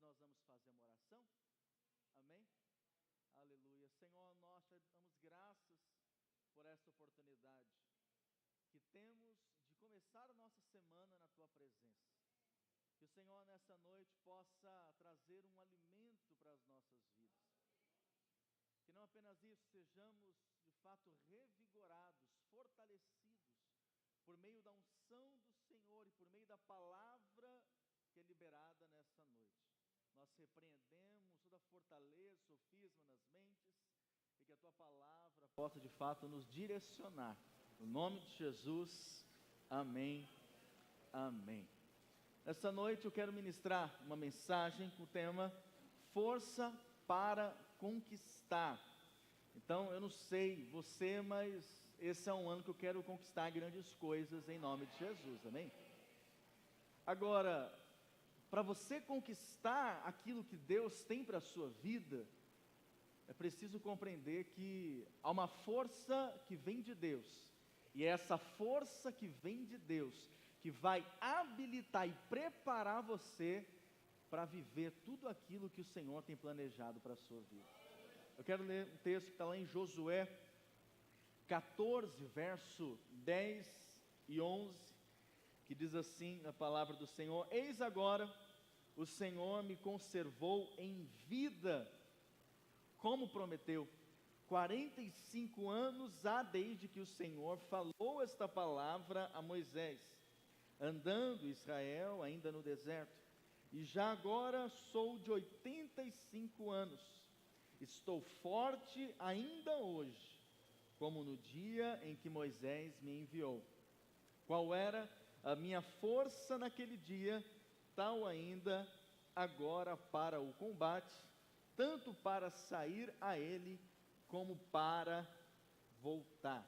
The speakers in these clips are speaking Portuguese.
nós vamos fazer uma oração? Amém? Aleluia. Senhor, nós te damos graças por esta oportunidade que temos de começar a nossa semana na Tua presença. Que o Senhor nessa noite possa trazer um alimento para as nossas vidas. Que não apenas isso, sejamos de fato revigorados, fortalecidos, por meio da unção do Senhor e por meio da palavra que é liberada nessa noite. Nós repreendemos toda fortaleza, sofisma nas mentes, e que a Tua palavra possa de fato nos direcionar. No nome de Jesus, amém, amém. Nessa noite eu quero ministrar uma mensagem com o tema Força para Conquistar. Então eu não sei você, mas esse é um ano que eu quero conquistar grandes coisas em nome de Jesus, amém? Agora, para você conquistar aquilo que Deus tem para a sua vida, é preciso compreender que há uma força que vem de Deus, e é essa força que vem de Deus que vai habilitar e preparar você para viver tudo aquilo que o Senhor tem planejado para a sua vida. Eu quero ler um texto que está lá em Josué 14, verso 10 e 11, que diz assim a palavra do Senhor: Eis agora, o Senhor me conservou em vida, como prometeu. 45 anos há desde que o Senhor falou esta palavra a Moisés, andando Israel ainda no deserto, e já agora sou de 85 anos, estou forte ainda hoje, como no dia em que Moisés me enviou. Qual era a minha força naquele dia, tal ainda agora para o combate, tanto para sair a ele, como para voltar.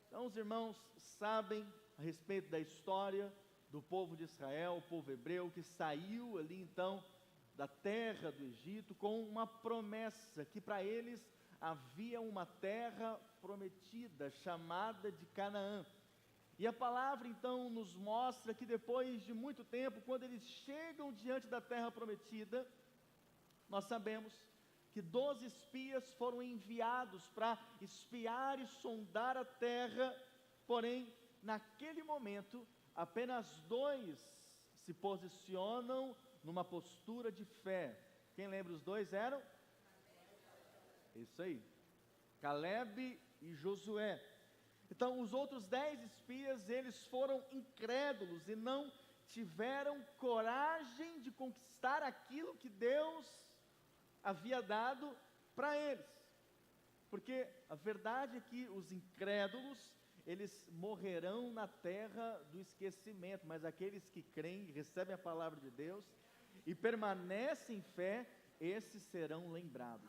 Então os irmãos sabem a respeito da história do povo de Israel, o povo hebreu, que saiu ali então da terra do Egito com uma promessa, que para eles havia uma terra prometida, chamada de Canaã. E a palavra então nos mostra que depois de muito tempo, quando eles chegam diante da terra prometida, nós sabemos que 12 espias foram enviados para espiar e sondar a terra, porém, naquele momento, apenas 2 se posicionam numa postura de fé. Quem lembra os 2 eram? Isso aí, Calebe e Josué. Então os outros 10 espias, eles foram incrédulos e não tiveram coragem de conquistar aquilo que Deus havia dado para eles, porque a verdade é que os incrédulos, eles morrerão na terra do esquecimento, mas aqueles que creem, recebem a palavra de Deus e permanecem em fé, esses serão lembrados.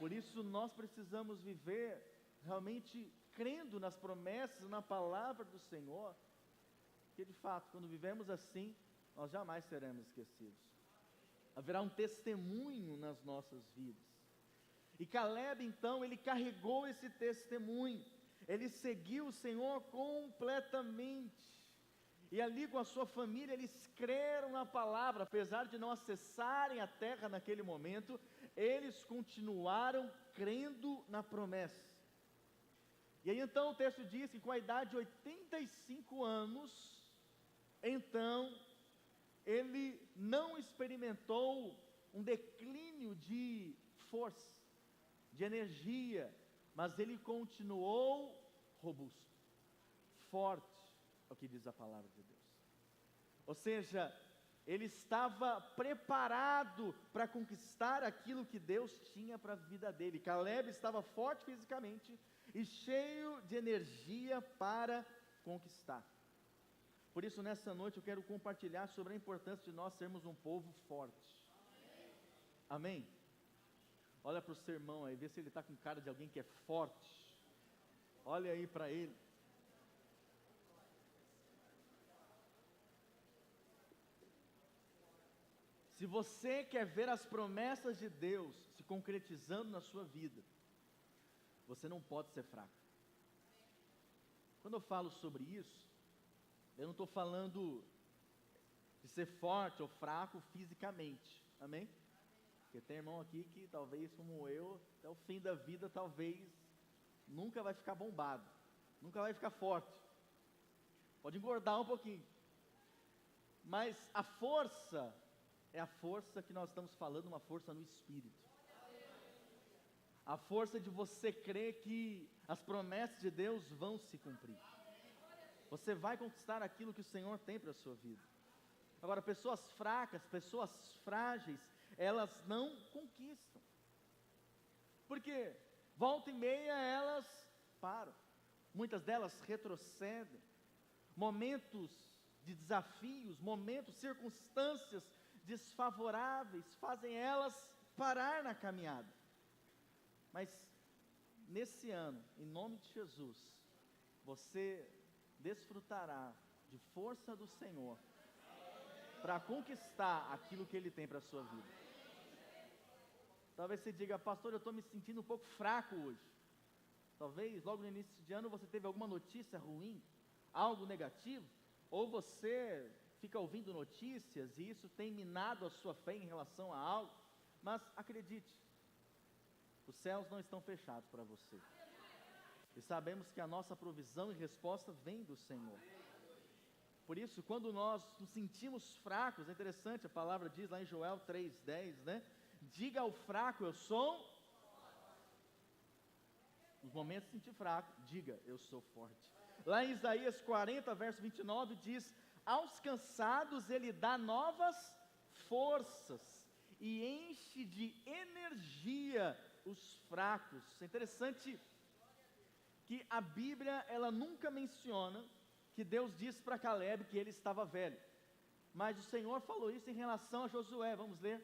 Por isso nós precisamos viver realmente crendo nas promessas, na palavra do Senhor, que de fato, quando vivemos assim, nós jamais seremos esquecidos. Haverá um testemunho nas nossas vidas. E Calebe então, ele carregou esse testemunho, ele seguiu o Senhor completamente, e ali com a sua família, eles creram na palavra, apesar de não acessarem a terra naquele momento, eles continuaram crendo na promessa. E aí então o texto diz que com a idade de 85 anos, então, ele não experimentou um declínio de força, de energia, mas ele continuou robusto, forte, é o que diz a palavra de Deus. Ou seja, ele estava preparado para conquistar aquilo que Deus tinha para a vida dele. Calebe estava forte fisicamente e cheio de energia para conquistar. Por isso, nessa noite, eu quero compartilhar sobre a importância de nós sermos um povo forte. Amém? Olha para o seu irmão aí, vê se ele está com cara de alguém que é forte. Olha aí para ele. Se você quer ver as promessas de Deus se concretizando na sua vida, você não pode ser fraco. Quando eu falo sobre isso, eu não estou falando de ser forte ou fraco fisicamente, amém? Porque tem irmão aqui que talvez como eu, até o fim da vida talvez nunca vai ficar bombado, nunca vai ficar forte, pode engordar um pouquinho, mas a força é a força que nós estamos falando, uma força no Espírito, a força de você crer que as promessas de Deus vão se cumprir, você vai conquistar aquilo que o Senhor tem para a sua vida. Agora, pessoas fracas, pessoas frágeis, elas não conquistam, porque volta e meia elas param, muitas delas retrocedem, momentos de desafios, momentos, circunstâncias desfavoráveis, fazem elas parar na caminhada, mas nesse ano, em nome de Jesus, você desfrutará de força do Senhor, para conquistar aquilo que Ele tem para a sua vida. Talvez você diga, pastor, eu estou me sentindo um pouco fraco hoje, talvez logo no início de ano você teve alguma notícia ruim, algo negativo, ou você fica ouvindo notícias e isso tem minado a sua fé em relação a algo, mas acredite, os céus não estão fechados para você, e sabemos que a nossa provisão e resposta vem do Senhor. Por isso, quando nós nos sentimos fracos, é interessante, a palavra diz lá em Joel 3,10, né? Diga ao fraco, eu sou. Nos momentos de sentir fraco, diga, eu sou forte. Lá em Isaías 40, verso 29, diz, aos cansados Ele dá novas forças, e enche de energia os fracos. É interessante que a Bíblia, ela nunca menciona que Deus disse para Caleb que ele estava velho, mas o Senhor falou isso em relação a Josué. Vamos ler,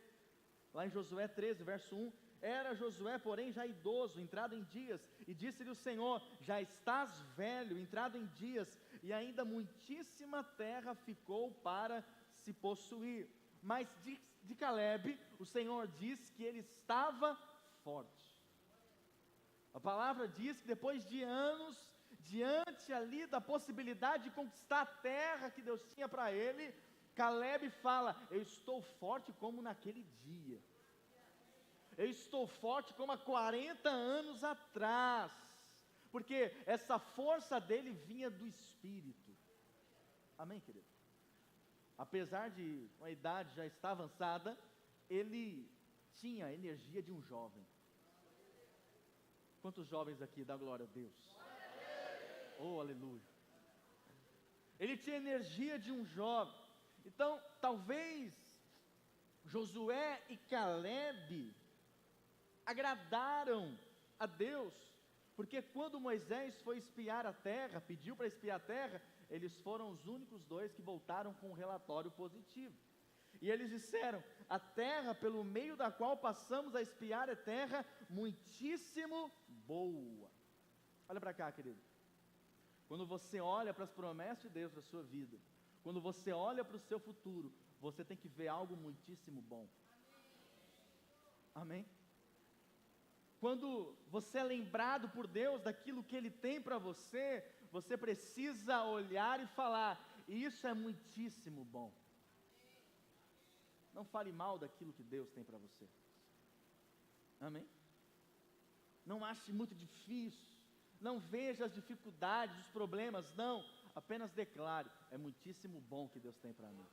lá em Josué 13, verso 1, era Josué porém já idoso, entrado em dias, e disse-lhe o Senhor, já estás velho, entrado em dias, e ainda muitíssima terra ficou para se possuir, mas de Caleb, o Senhor disse que ele estava forte. A palavra diz que depois de anos, diante ali da possibilidade de conquistar a terra que Deus tinha para ele, Caleb fala, eu estou forte como naquele dia, eu estou forte como há 40 anos atrás, porque essa força dele vinha do Espírito, amém, querido? Apesar de uma idade já estar avançada, ele tinha a energia de um jovem. Quantos jovens aqui dá glória a Deus? Oh, aleluia. Ele tinha energia de um jovem. Então, talvez Josué e Caleb agradaram a Deus, porque quando Moisés foi espiar a terra, pediu para espiar a terra, eles foram os únicos dois que voltaram com um relatório positivo. E eles disseram, a terra pelo meio da qual passamos a espiar é terra muitíssimo boa. Olha para cá, querido. Quando você olha para as promessas de Deus na sua vida, quando você olha para o seu futuro, você tem que ver algo muitíssimo bom. Amém? Quando você é lembrado por Deus daquilo que Ele tem para você, você precisa olhar e falar, isso é muitíssimo bom. Não fale mal daquilo que Deus tem para você. Amém? Não ache muito difícil, não veja as dificuldades, os problemas, não, apenas declare, é muitíssimo bom que Deus tem para mim.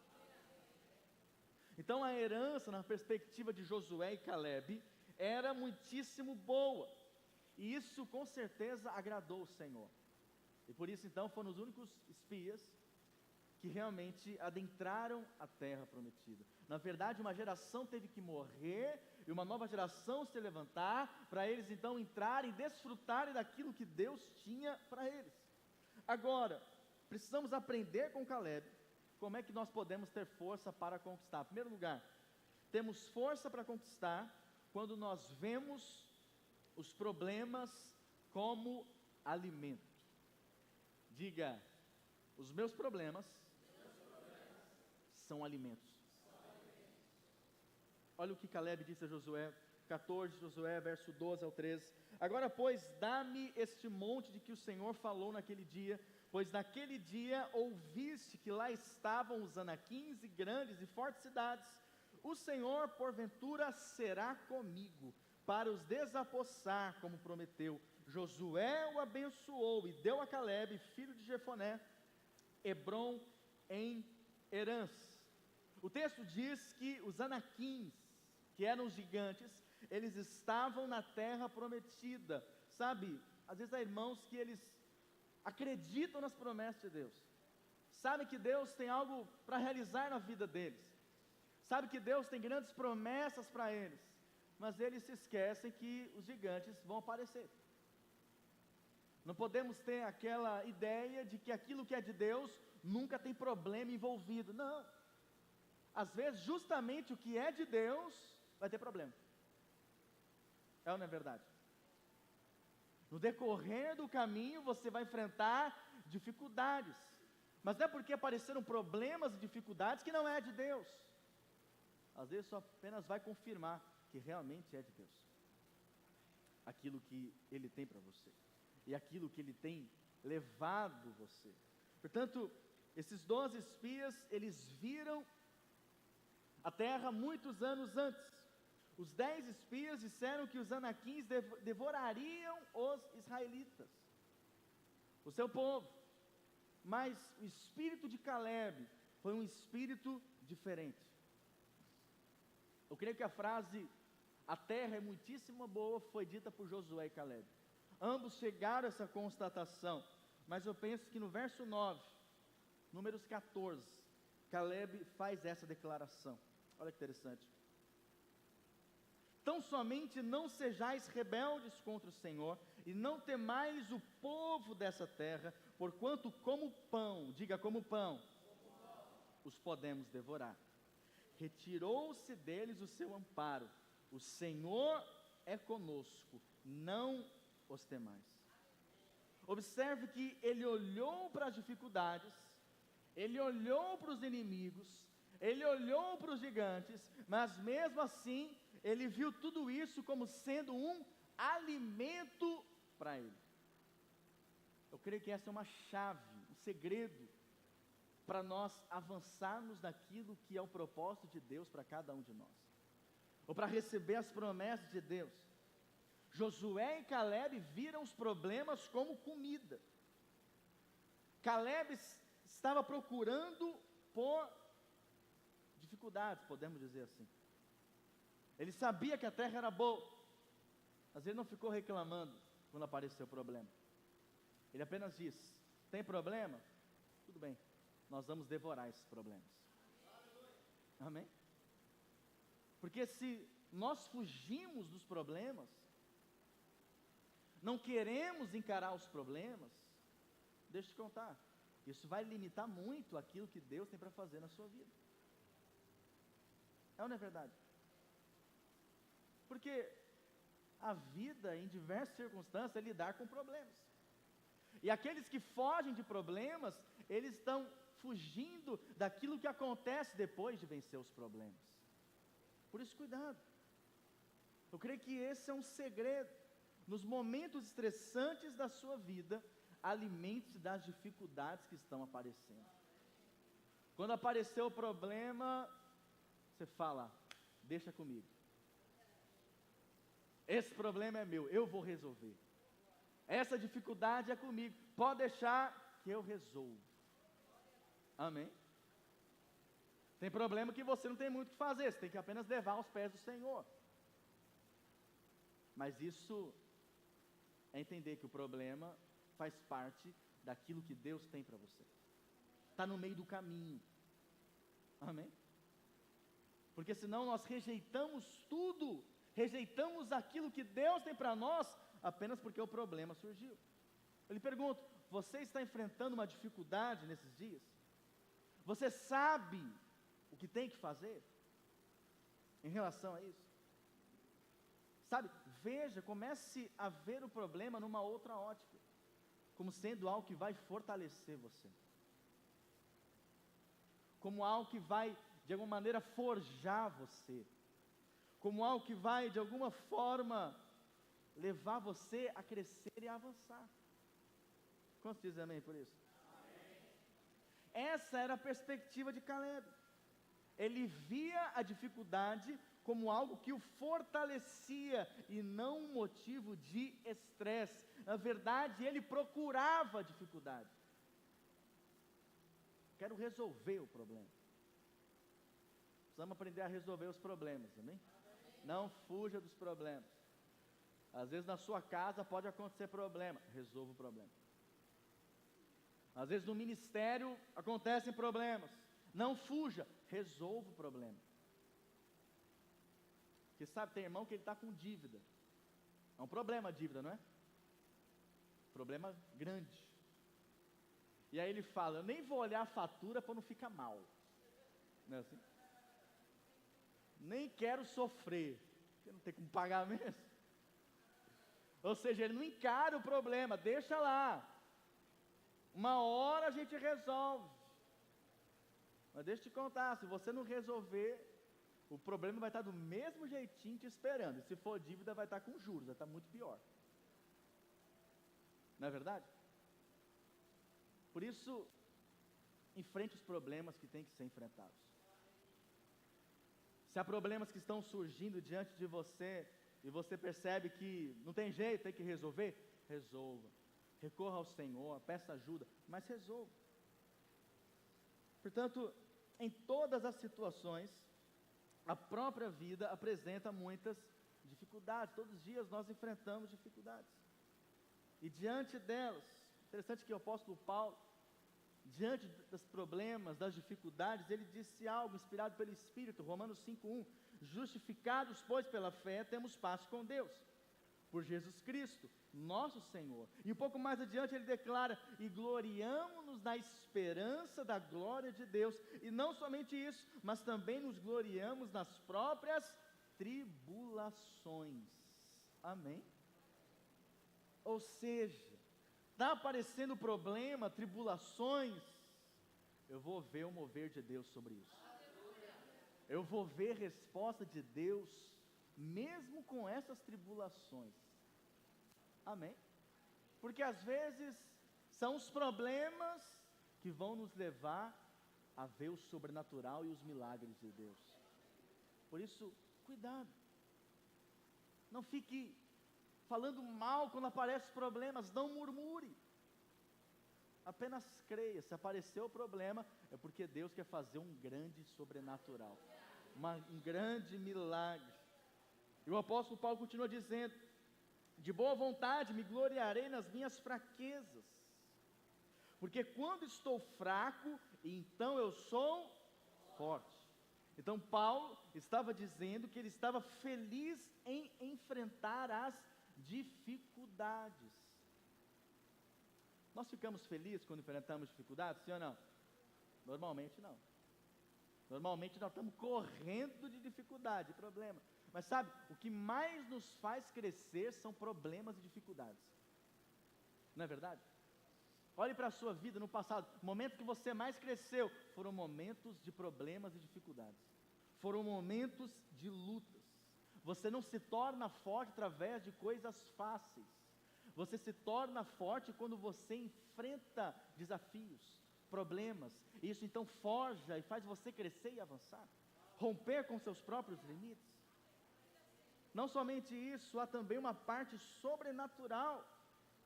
Então a herança na perspectiva de Josué e Caleb era muitíssimo boa, e isso com certeza agradou o Senhor, e por isso então foram os únicos espias que realmente adentraram a terra prometida. Na verdade, uma geração teve que morrer, e uma nova geração se levantar, para eles então entrarem, desfrutarem daquilo que Deus tinha para eles. Agora, precisamos aprender com Caleb, como é que nós podemos ter força para conquistar. Em primeiro lugar, temos força para conquistar, quando nós vemos os problemas como alimento. Diga, os meus problemas são alimentos. Olha o que Caleb disse a Josué, 14, Josué, verso 12 ao 13. Agora, pois, dá-me este monte de que o Senhor falou naquele dia, pois naquele dia ouviste que lá estavam os anaquins e grandes e fortes cidades. O Senhor, porventura, será comigo, para os desapossar, como prometeu. Josué o abençoou e deu a Calebe, filho de Jefoné, Hebrom em herança. O texto diz que os anaquins, que eram gigantes, eles estavam na terra prometida. Sabe, às vezes há irmãos que eles acreditam nas promessas de Deus, sabem que Deus tem algo para realizar na vida deles, sabem que Deus tem grandes promessas para eles, mas eles se esquecem que os gigantes vão aparecer. Não podemos ter aquela ideia de que aquilo que é de Deus nunca tem problema envolvido. Não. Às vezes, justamente o que é de Deus vai ter problema. É ou não é verdade? No decorrer do caminho você vai enfrentar dificuldades, mas não é porque apareceram problemas e dificuldades que não é de Deus. Às vezes só apenas vai confirmar que realmente é de Deus, aquilo que Ele tem para você, e aquilo que Ele tem levado você. Portanto, esses 12 espias, eles viram a terra muitos anos antes. Os 10 espias disseram que os anaquins devorariam os israelitas, o seu povo, mas o espírito de Calebe foi um espírito diferente. Eu creio que a frase, a terra é muitíssimo boa, foi dita por Josué e Calebe. Ambos chegaram a essa constatação, mas eu penso que no verso 9, Números 14, Calebe faz essa declaração. Olha que interessante. Tão somente não sejais rebeldes contra o Senhor, e não temais o povo dessa terra, porquanto como pão, diga como pão, os podemos devorar. Retirou-se deles o seu amparo, o Senhor é conosco, não os temais. Observe que ele olhou para as dificuldades, ele olhou para os inimigos, ele olhou para os gigantes, mas mesmo assim, ele viu tudo isso como sendo um alimento para ele. Eu creio que essa é uma chave, um segredo, para nós avançarmos naquilo que é o propósito de Deus para cada um de nós, ou para receber as promessas de Deus. Josué e Calebe viram os problemas como comida. Calebe estava procurando por dificuldades, podemos dizer assim. Ele sabia que a terra era boa, mas ele não ficou reclamando quando apareceu o problema. Ele apenas disse: tem problema? Tudo bem, nós vamos devorar esses problemas. Amém? Porque se nós fugimos dos problemas, não queremos encarar os problemas, deixa eu te contar, isso vai limitar muito aquilo que Deus tem para fazer na sua vida. É ou não é verdade? Porque a vida, em diversas circunstâncias, é lidar com problemas. E aqueles que fogem de problemas, eles estão fugindo daquilo que acontece depois de vencer os problemas. Por isso, cuidado. Eu creio que esse é um segredo. Nos momentos estressantes da sua vida, alimente-se das dificuldades que estão aparecendo. Quando apareceu o problema, você fala: deixa comigo. Esse problema é meu, eu vou resolver. Essa dificuldade é comigo, pode deixar que eu resolvo. Amém? Tem problema que você não tem muito o que fazer, você tem que apenas levar aos pés do Senhor. Mas isso é entender que o problema faz parte daquilo que Deus tem para você. Está no meio do caminho. Amém? Porque senão nós rejeitamos tudo, rejeitamos aquilo que Deus tem para nós, apenas porque o problema surgiu. Eu lhe pergunto: você está enfrentando uma dificuldade nesses dias? Você sabe o que tem que fazer em relação a isso? Sabe, veja, comece a ver o problema numa outra ótica, como sendo algo que vai fortalecer você, como algo que vai, de alguma maneira, forjar você, como algo que vai, de alguma forma, levar você a crescer e a avançar. Quantos dizem amém por isso? essa era a perspectiva de Caleb. Ele via a dificuldade como algo que o fortalecia e não um motivo de estresse. Na verdade, ele procurava a dificuldade. Quero resolver o problema. Precisamos aprender a resolver os problemas, amém? Não fuja dos problemas. Às vezes na sua casa pode acontecer problema, resolva o problema. Às vezes no ministério acontecem problemas, não fuja, resolva o problema. Porque sabe, tem irmão que ele está com dívida. É um problema a dívida, não é? Problema grande. E aí ele fala, eu nem vou olhar a fatura para não ficar mal. Não é assim? Nem quero sofrer, porque não tem como pagar mesmo. Ou seja, ele não encara o problema, deixa lá. Uma hora a gente resolve. Mas deixa eu te contar, se você não resolver, o problema vai estar do mesmo jeitinho te esperando. E se for dívida, vai estar com juros, vai estar muito pior. Não é verdade? Por isso, enfrente os problemas que têm que ser enfrentados. Se há problemas que estão surgindo diante de você, e você percebe que não tem jeito, tem que resolver, resolva. Recorra ao Senhor, peça ajuda, mas resolva. Portanto, em todas as situações, a própria vida apresenta muitas dificuldades. Todos os dias nós enfrentamos dificuldades. E diante delas, interessante que o apóstolo Paulo, diante dos problemas, das dificuldades, ele disse algo inspirado pelo Espírito, Romanos 5:1, justificados, pois, pela fé, temos paz com Deus, por Jesus Cristo, nosso Senhor. E um pouco mais adiante ele declara, e gloriamo-nos na esperança da glória de Deus, e não somente isso, mas também nos gloriamos nas próprias tribulações. Amém? Ou seja, está aparecendo problema, tribulações, eu vou ver o mover de Deus sobre isso. Eu vou ver resposta de Deus, mesmo com essas tribulações. Amém? Porque às vezes são os problemas que vão nos levar a ver o sobrenatural e os milagres de Deus. Por isso, cuidado. Não fique falando mal quando aparecem problemas, não murmure. Apenas creia, se apareceu o problema, é porque Deus quer fazer um grande sobrenatural, um grande milagre. E o apóstolo Paulo continua dizendo, de boa vontade me gloriarei nas minhas fraquezas, porque quando estou fraco, então eu sou forte. Então Paulo estava dizendo que ele estava feliz em enfrentar as dificuldades. Nós ficamos felizes quando enfrentamos dificuldades, sim ou não? Normalmente não. Normalmente nós estamos correndo de dificuldade, de problema. Mas sabe, o que mais nos faz crescer são problemas e dificuldades. Não é verdade? Olhe para a sua vida no passado, o momento que você mais cresceu, foram momentos de problemas e dificuldades. Foram momentos de lutas. Você não se torna forte através de coisas fáceis. Você se torna forte quando você enfrenta desafios, problemas. Isso então forja e faz você crescer e avançar. Romper com seus próprios limites. Não somente isso, há também uma parte sobrenatural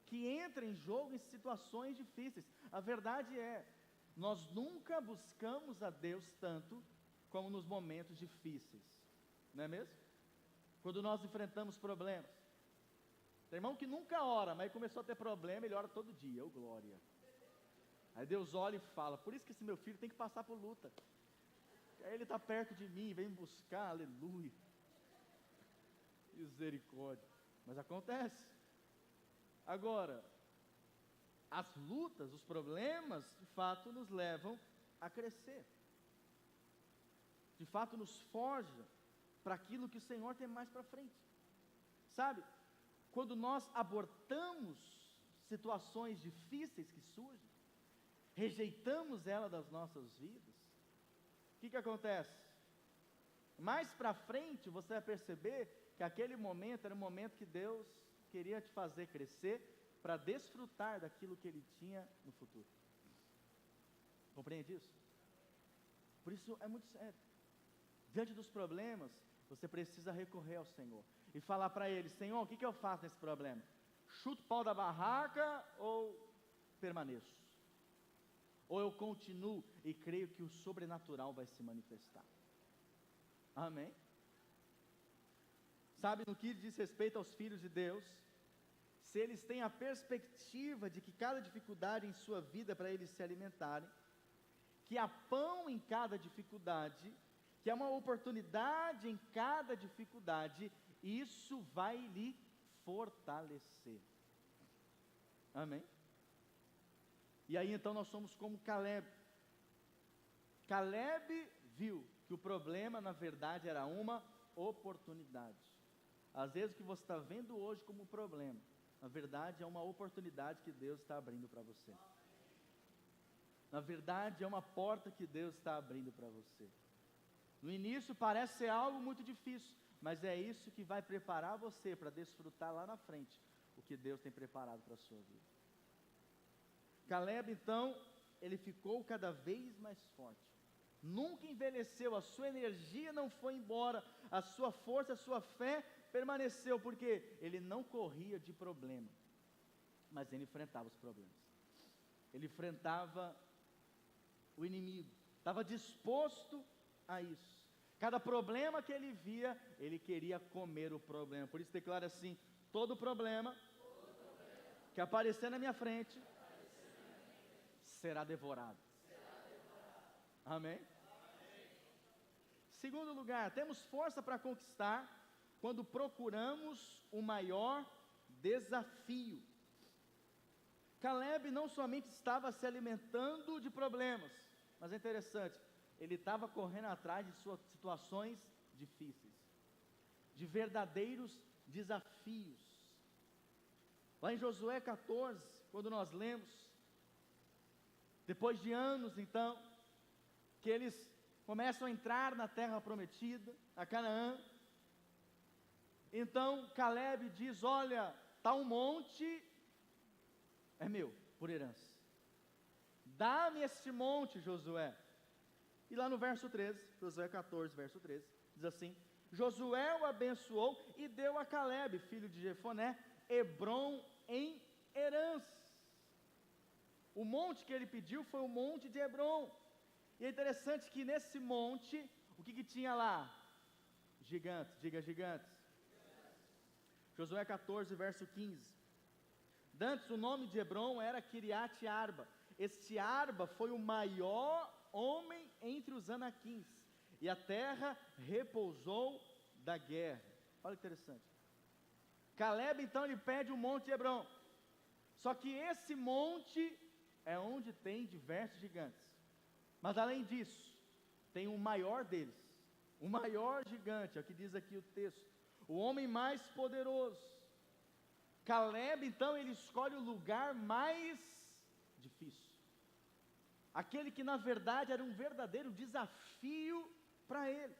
que entra em jogo em situações difíceis. A verdade é, nós nunca buscamos a Deus tanto como nos momentos difíceis. Não é mesmo? Quando nós enfrentamos problemas. Tem irmão que nunca ora, mas começou a ter problema, ele ora todo dia, glória. Aí Deus olha e fala, por isso que esse meu filho tem que passar por luta. Aí ele está perto de mim, vem me buscar, aleluia. Misericórdia. Mas acontece. Agora, as lutas, os problemas, de fato nos levam a crescer. De fato nos forja para aquilo que o Senhor tem mais para frente. Sabe? Quando nós abortamos situações difíceis que surgem, rejeitamos ela das nossas vidas, o que acontece? Mais para frente você vai perceber que aquele momento era um momento que Deus queria te fazer crescer para desfrutar daquilo que Ele tinha no futuro. Compreende isso? Por isso é muito sério. Diante dos problemas, você precisa recorrer ao Senhor e falar para Ele: Senhor, o que eu faço nesse problema? Chuto o pau da barraca ou permaneço? Ou eu continuo e creio que o sobrenatural vai se manifestar? Amém? Sabe, no que diz respeito aos filhos de Deus, se eles têm a perspectiva de que cada dificuldade em sua vida é para eles se alimentarem, que há pão em cada dificuldade, que há uma oportunidade em cada dificuldade, isso vai lhe fortalecer. Amém? E aí então nós somos como Caleb. Caleb viu que o problema na verdade era uma oportunidade. Às vezes o que você está vendo hoje como problema, na verdade é uma oportunidade que Deus está abrindo para você. Na verdade é uma porta que Deus está abrindo para você. No início parece ser algo muito difícil, mas é isso que vai preparar você para desfrutar lá na frente o que Deus tem preparado para a sua vida. Caleb então, ele ficou cada vez mais forte, nunca envelheceu, a sua energia não foi embora, a sua força, a sua fé permaneceu, porque ele não corria de problema, mas ele enfrentava os problemas, ele enfrentava o inimigo, estava disposto a isso. Cada problema que ele via, ele queria comer o problema. Por isso declara assim: todo problema que aparecer na minha frente será devorado. Amém? Segundo lugar, temos força para conquistar quando procuramos o maior desafio. Caleb não somente estava se alimentando de problemas, mas é interessante, ele estava correndo atrás de suas situações difíceis, de verdadeiros desafios. Lá em Josué 14, quando nós lemos, depois de anos então, que eles começam a entrar na terra prometida, a Canaã, então Caleb diz: olha, tal monte é meu, por herança, dá-me este monte, Josué. E lá no verso 13, Josué 14, verso 13, diz assim: Josué o abençoou e deu a Caleb, filho de Jefoné, Hebrom em herança. O monte que ele pediu foi o monte de Hebrom. E é interessante que nesse monte, o que tinha lá? Gigantes, diga gigantes. Josué 14, verso 15. Dantes o nome de Hebrom era Kiriat Arba. Este Arba foi o maior homem entre os anaquins, e a terra repousou da guerra. Olha que interessante. Caleb então ele pede o monte de Hebrom. Só que esse monte é onde tem diversos gigantes. Mas além disso, tem o maior deles, o maior gigante, é o que diz aqui o texto, o homem mais poderoso. Caleb então ele escolhe o lugar mais difícil, aquele que na verdade era um verdadeiro desafio para ele.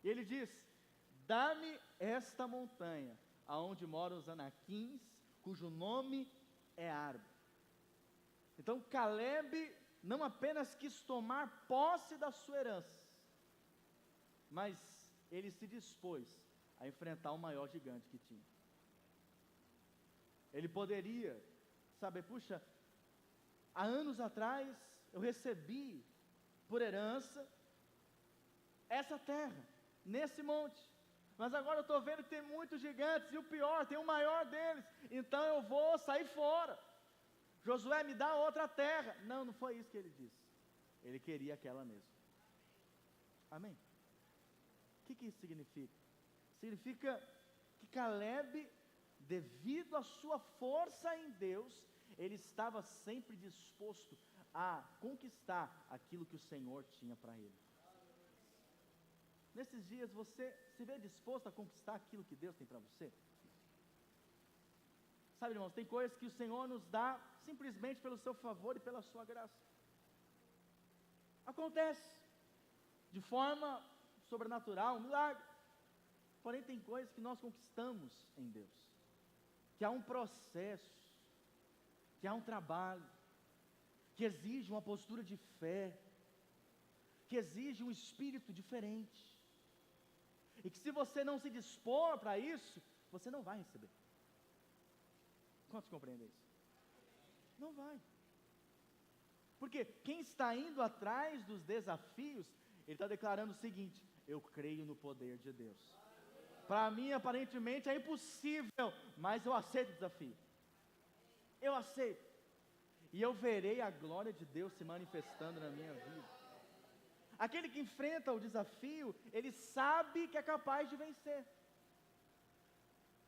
E ele diz: dá-me esta montanha, aonde moram os anaquins, cujo nome é Arba. Então Caleb não apenas quis tomar posse da sua herança, mas ele se dispôs a enfrentar o maior gigante que tinha. Ele poderia saber: puxa, há anos atrás eu recebi por herança essa terra, nesse monte, mas agora eu estou vendo que tem muitos gigantes, e o pior, tem o maior deles, então eu vou sair fora. Josué, me dá outra terra. Não, não foi isso que ele disse. Ele queria aquela mesmo. Amém? O que isso significa? Significa que Caleb, devido à sua força em Deus, ele estava sempre disposto a conquistar aquilo que o Senhor tinha para ele. Nesses dias você se vê disposto a conquistar aquilo que Deus tem para você? Sabe, irmãos, tem coisas que o Senhor nos dá simplesmente pelo seu favor e pela sua graça. Acontece de forma sobrenatural, um milagre. Porém tem coisas que nós conquistamos em Deus, que há um processo, que há um trabalho, que exige uma postura de fé, que exige um espírito diferente, e que se você não se dispor para isso, você não vai receber. Quantos compreendem isso? Não vai. Porque quem está indo atrás dos desafios, ele está declarando o seguinte: eu creio no poder de Deus. Para mim, aparentemente, é impossível, mas eu aceito o desafio. Eu aceito. E eu verei a glória de Deus se manifestando na minha vida. Aquele que enfrenta o desafio, ele sabe que é capaz de vencer.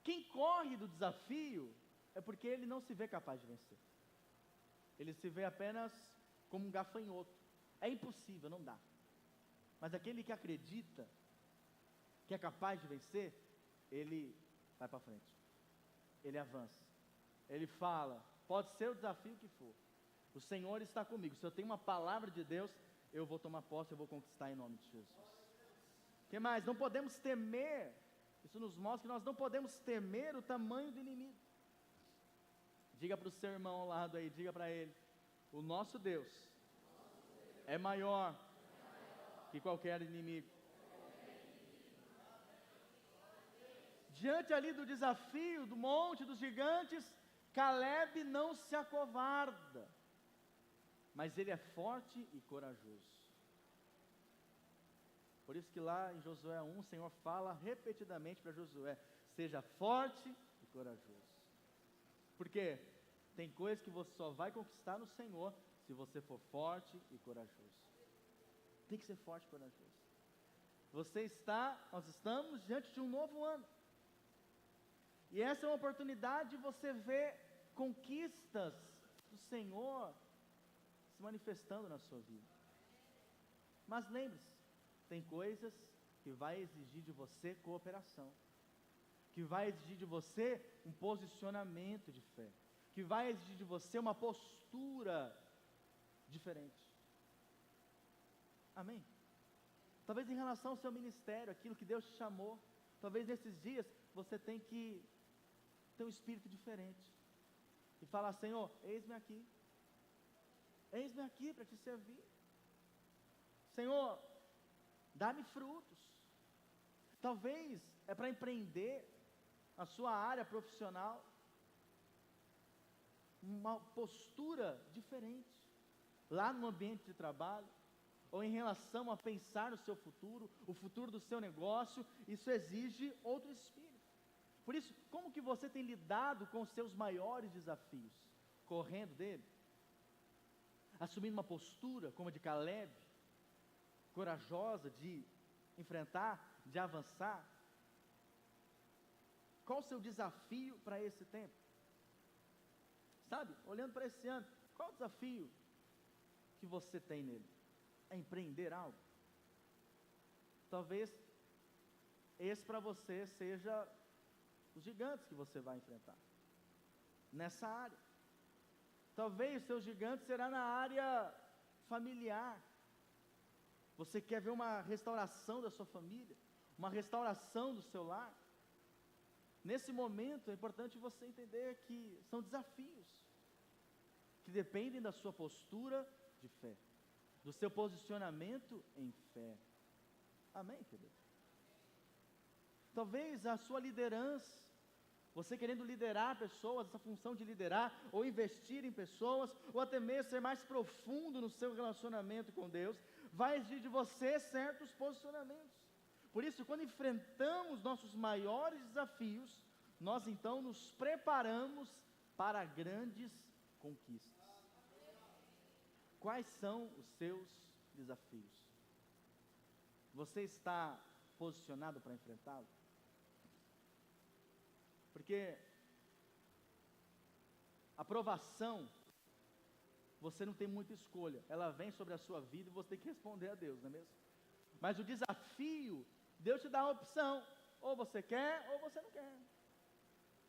Quem corre do desafio, é porque ele não se vê capaz de vencer. Ele se vê apenas como um gafanhoto. É impossível, não dá. Mas aquele que acredita que é capaz de vencer, ele vai para frente. Ele avança. Ele fala, pode ser o desafio que for, o Senhor está comigo. Se eu tenho uma palavra de Deus, eu vou tomar posse, eu vou conquistar em nome de Jesus. O que mais? Não podemos temer. Isso nos mostra que nós não podemos temer o tamanho do inimigo. Diga para o seu irmão ao lado aí, diga para ele: o nosso Deus é maior que qualquer inimigo. Diante ali do desafio, do monte dos gigantes, Caleb não se acovarda, mas ele é forte e corajoso. Por isso que lá em Josué 1, o Senhor fala repetidamente para Josué: seja forte e corajoso. Porque tem coisas que você só vai conquistar no Senhor se você for forte e corajoso. Tem que ser forte e corajoso. Nós estamos diante de um novo ano. E essa é uma oportunidade de você ver conquistas do Senhor se manifestando na sua vida. Mas lembre-se, tem coisas que vai exigir de você cooperação, que vai exigir de você um posicionamento de fé, que vai exigir de você uma postura diferente. Amém? Talvez em relação ao seu ministério, aquilo que Deus te chamou, talvez nesses dias você tem que ter um espírito diferente e falar: Senhor, eis-me aqui para te servir. Senhor, dá-me frutos. Talvez é para empreender a sua área profissional, uma postura diferente lá no ambiente de trabalho, ou em relação a pensar no seu futuro, o futuro do seu negócio. Isso exige outro espírito. Por isso, como que você tem lidado com os seus maiores desafios? Correndo dele? Assumindo uma postura como a de Caleb, corajosa de enfrentar, de avançar? Qual o seu desafio para esse tempo? Sabe, olhando para esse ano, qual o desafio que você tem nele? É empreender algo? Talvez esse para você seja os gigantes que você vai enfrentar nessa área. Talvez o seu gigante será na área familiar. Você quer ver uma restauração da sua família, uma restauração do seu lar? Nesse momento é importante você entender que são desafios que dependem da sua postura de fé, do seu posicionamento em fé. Amém, querido? Talvez a sua liderança, você querendo liderar pessoas, essa função de liderar, ou investir em pessoas, ou até mesmo ser mais profundo no seu relacionamento com Deus, vai exigir de você certos posicionamentos. Por isso, quando enfrentamos nossos maiores desafios, nós então nos preparamos para grandes conquistas. Quais são os seus desafios? Você está posicionado para enfrentá-lo? Porque a provação, você não tem muita escolha, ela vem sobre a sua vida e você tem que responder a Deus, não é mesmo? Mas o desafio, Deus te dá a opção: ou você quer ou você não quer.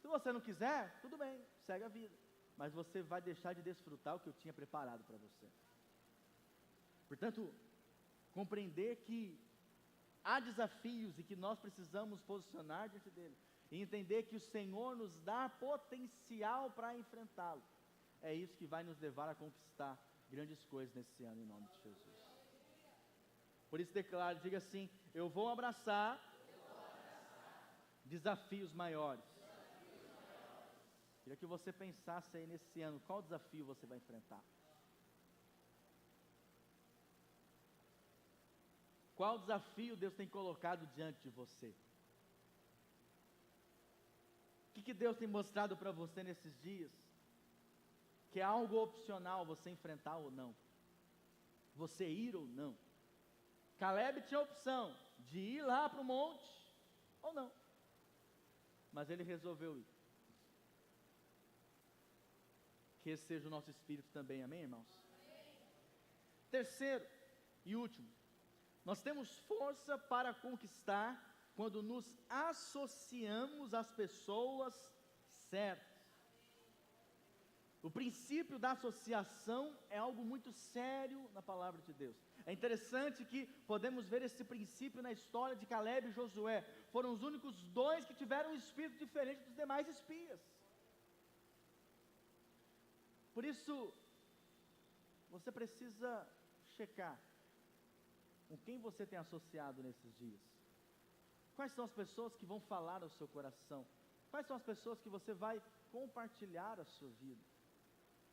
Se você não quiser, tudo bem, segue a vida, mas você vai deixar de desfrutar o que eu tinha preparado para você. Portanto, compreender que há desafios e que nós precisamos posicionar diante dele, e entender que o Senhor nos dá potencial para enfrentá-lo, é isso que vai nos levar a conquistar grandes coisas nesse ano, em nome de Jesus. Por isso declare, diga assim: eu vou abraçar desafios maiores. Queria que você pensasse aí nesse ano, qual desafio você vai enfrentar? Qual desafio Deus tem colocado diante de você? O que Deus tem mostrado para você nesses dias? Que é algo opcional você enfrentar ou não, você ir ou não. Caleb tinha a opção de ir lá para o monte ou não, mas ele resolveu ir. Que esse seja o nosso espírito também, amém, irmãos? Terceiro e último, nós temos força para conquistar quando nos associamos às pessoas certas. O princípio da associação é algo muito sério na palavra de Deus. É interessante que podemos ver esse princípio na história de Caleb e Josué. Foram os únicos dois que tiveram um espírito diferente dos demais espias. Por isso, você precisa checar com quem você tem associado nesses dias. Quais são as pessoas que vão falar ao seu coração? Quais são as pessoas que você vai compartilhar a sua vida?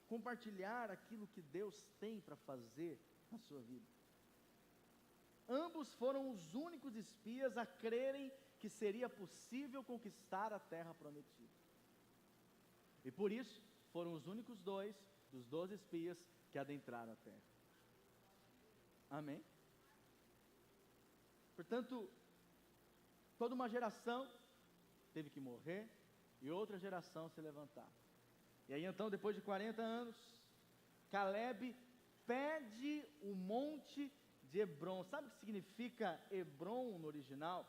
Compartilhar aquilo que Deus tem para fazer na sua vida. Ambos foram os únicos espias a crerem que seria possível conquistar a terra prometida. E por isso, foram os únicos dois dos 12 espias que adentraram a terra. Amém? Portanto, toda uma geração teve que morrer e outra geração se levantar. E aí então, depois de 40 anos, Caleb pede o monte de Hebron. Sabe o que significa Hebron no original?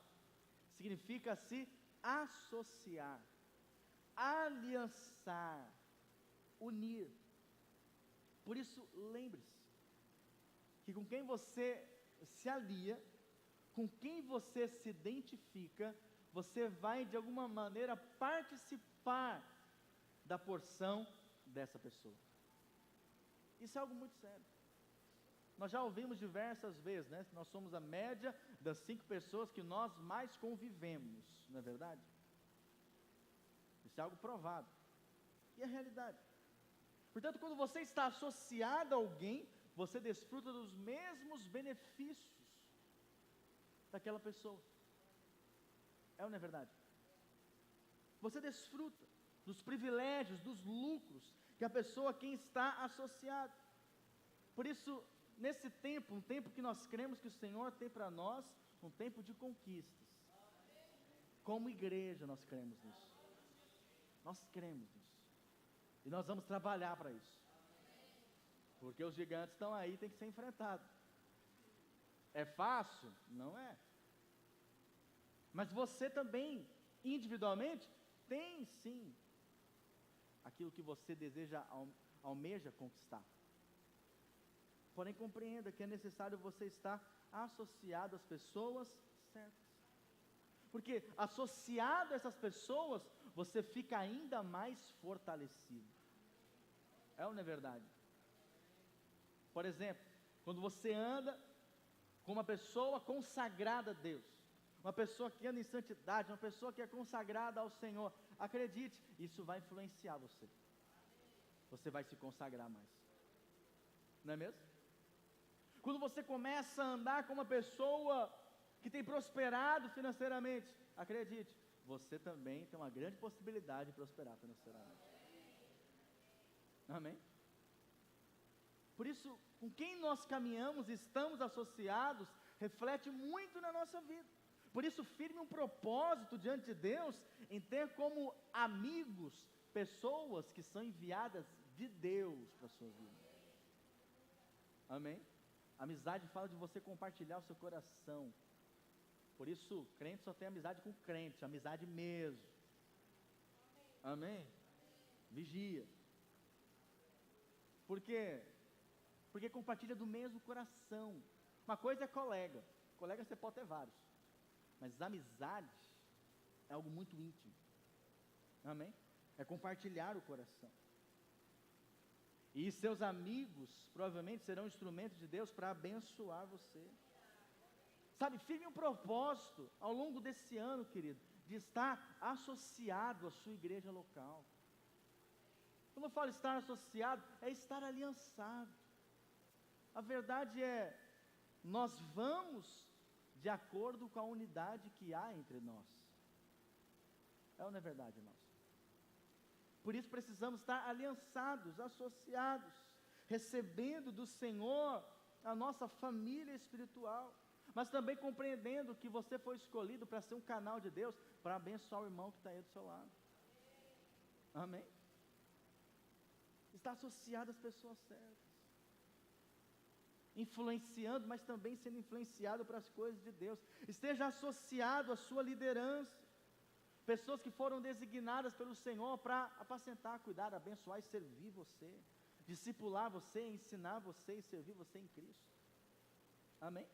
Significa se associar, aliançar, unir. Por isso, lembre-se que com quem você se alia, com quem você se identifica, você vai de alguma maneira participar da porção dessa pessoa. Isso é algo muito sério. Nós já ouvimos diversas vezes, né? Nós somos a média das 5 pessoas que nós mais convivemos, não é verdade? Isso é algo provado. E é realidade. Portanto, quando você está associado a alguém, você desfruta dos mesmos benefícios daquela pessoa. É ou não é verdade? Você desfruta dos privilégios, dos lucros que a pessoa a quem está associado. Por isso, nesse tempo, um tempo que nós cremos que o Senhor tem para nós, um tempo de conquistas. Como igreja nós cremos nisso. Nós cremos nisso. E nós vamos trabalhar para isso. Porque os gigantes estão aí, tem que ser enfrentado. É fácil? Não é. Mas você também, individualmente, tem sim aquilo que você deseja, almeja conquistar. Porém, compreenda que é necessário você estar associado às pessoas certas. Porque associado a essas pessoas, você fica ainda mais fortalecido. É ou não é verdade? Por exemplo, quando você anda com uma pessoa consagrada a Deus, uma pessoa que anda em santidade, uma pessoa que é consagrada ao Senhor, acredite, isso vai influenciar você. Você vai se consagrar mais. Não é mesmo? Quando você começa a andar com uma pessoa que tem prosperado financeiramente, acredite, você também tem uma grande possibilidade de prosperar financeiramente. Amém? Por isso, com quem nós caminhamos, estamos associados, reflete muito na nossa vida. Por isso, firme um propósito diante de Deus em ter como amigos pessoas que são enviadas de Deus para a sua vida. Amém? Amizade fala de você compartilhar o seu coração. Por isso, crente só tem amizade com crente, amizade mesmo. Amém? Vigia. Por quê? Porque compartilha do mesmo coração. Uma coisa é colega. Colega você pode ter vários. Mas amizade é algo muito íntimo. Amém? É compartilhar o coração. E seus amigos provavelmente serão instrumentos de Deus para abençoar você. Sabe, firme um propósito ao longo desse ano, querido, de estar associado à sua igreja local. Quando eu falo estar associado, é estar aliançado. A verdade é, nós vamos de acordo com a unidade que há entre nós. É ou não é verdade, irmãos? Por isso precisamos estar aliançados, associados, recebendo do Senhor a nossa família espiritual, mas também compreendendo que você foi escolhido para ser um canal de Deus, para abençoar o irmão que está aí do seu lado. Amém? Está associado às pessoas certas, influenciando, mas também sendo influenciado para as coisas de Deus. Esteja associado à sua liderança, pessoas que foram designadas pelo Senhor para apacentar, cuidar, abençoar e servir você, discipular você, ensinar você e servir você em Cristo. Amém?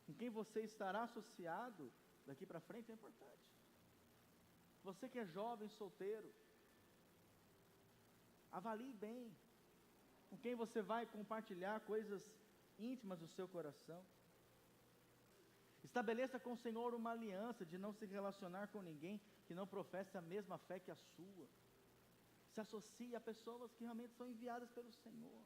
Com quem você estará associado daqui para frente é importante. Você que é jovem, solteiro, avalie bem com quem você vai compartilhar coisas íntimas do seu coração. Estabeleça com o Senhor uma aliança de não se relacionar com ninguém que não professe a mesma fé que a sua. Se associe a pessoas que realmente são enviadas pelo Senhor.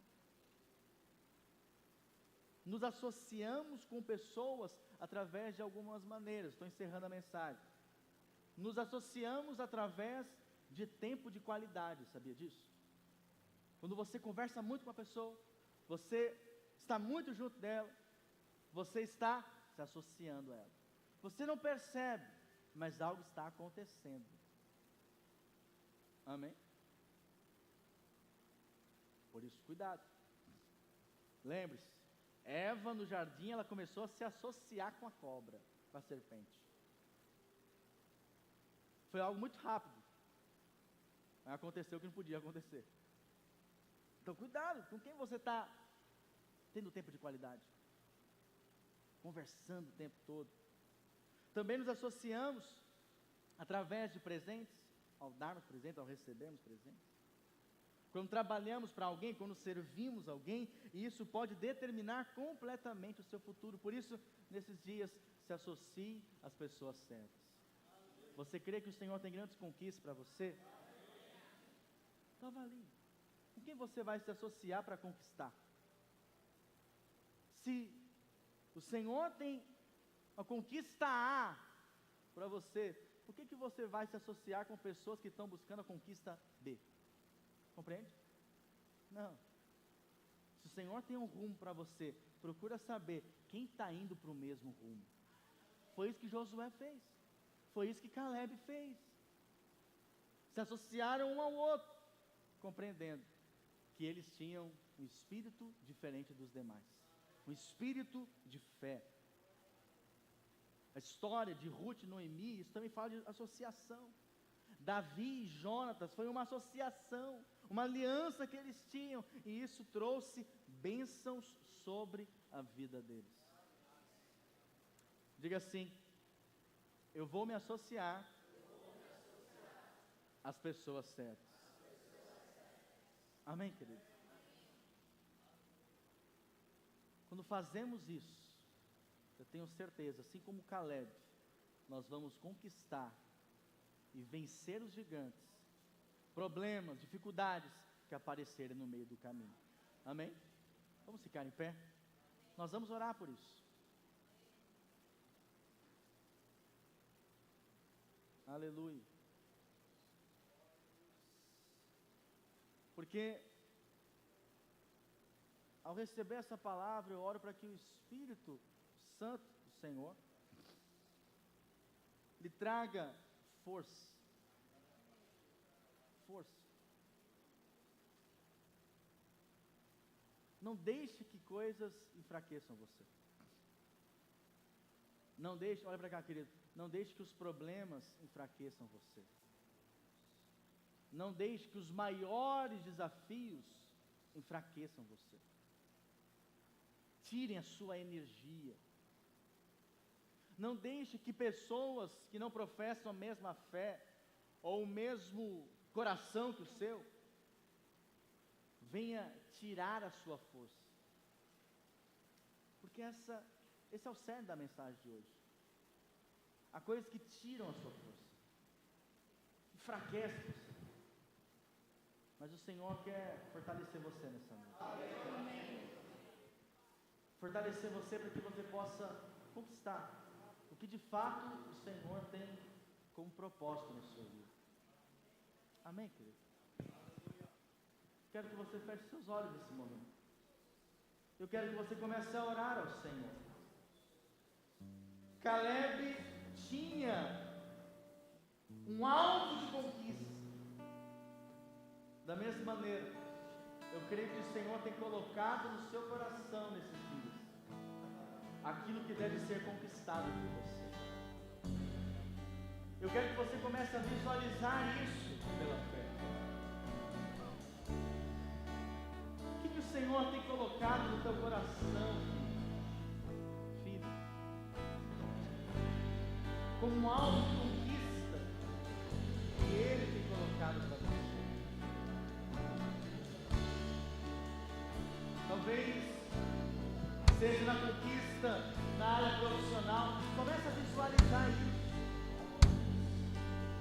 Nos associamos com pessoas através de algumas maneiras. Estou encerrando a mensagem. Nos associamos através de tempo de qualidade, sabia disso? Quando você conversa muito com a pessoa, você está muito junto dela, você está se associando a ela. Você não percebe, mas algo está acontecendo. Amém? Por isso, cuidado. Lembre-se, Eva no jardim, ela começou a se associar com a cobra, com a serpente. Foi algo muito rápido, mas aconteceu o que não podia acontecer. Então cuidado, com quem você está tendo tempo de qualidade, conversando o tempo todo. Também nos associamos através de presentes, ao darmos presentes, ao recebermos presentes. Quando trabalhamos para alguém, quando servimos alguém, e isso pode determinar completamente o seu futuro. Por isso, nesses dias, se associe às pessoas certas. Você crê que o Senhor tem grandes conquistas para você? Então avalie. Com quem você vai se associar para conquistar? Se o Senhor tem a conquista A para você, por que você vai se associar com pessoas que estão buscando a conquista B? Compreende? Não. Se o Senhor tem um rumo para você, procura saber quem está indo para o mesmo rumo. Foi isso que Josué fez. Foi isso que Caleb fez. Se associaram um ao outro, compreendendo que eles tinham um espírito diferente dos demais, um espírito de fé. A história de Ruth e Noemi, isso também fala de associação. Davi e Jonatas foi uma associação, uma aliança que eles tinham, e isso trouxe bênçãos sobre a vida deles. Diga assim: eu vou me associar às pessoas certas. Amém, querido? Quando fazemos isso, eu tenho certeza, assim como Caleb, nós vamos conquistar e vencer os gigantes, problemas, dificuldades que aparecerem no meio do caminho. Amém? Vamos ficar em pé? Nós vamos orar por isso. Aleluia. Porque ao receber essa palavra, eu oro para que o Espírito Santo do Senhor lhe traga força. Força. Não deixe que coisas enfraqueçam você. Não deixe, olha para cá, querido, não deixe que os problemas enfraqueçam você. Não deixe que os maiores desafios enfraqueçam você. Tirem a sua energia. Não deixe que pessoas que não professam a mesma fé, ou o mesmo coração que o seu, venha tirar a sua força. Porque esse é o cerne da mensagem de hoje. Há coisas que tiram a sua força, enfraquecem você. Mas o Senhor quer fortalecer você nessa noite. Fortalecer você para que você possa conquistar o que de fato o Senhor tem como propósito na sua vida. Amém, querido? Quero que você feche seus olhos nesse momento. Eu quero que você comece a orar ao Senhor. Caleb tinha um alvo de conquista. Da mesma maneira, eu creio que o Senhor tem colocado no seu coração nesses dias aquilo que deve ser conquistado por você. Eu quero que você comece a visualizar isso pela fé. O que o Senhor tem colocado no teu coração, filho? Como um alvo de conquista que Ele tem colocado para você. Talvez seja na conquista na área profissional. Comece a visualizar isso.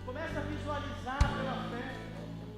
Comece a visualizar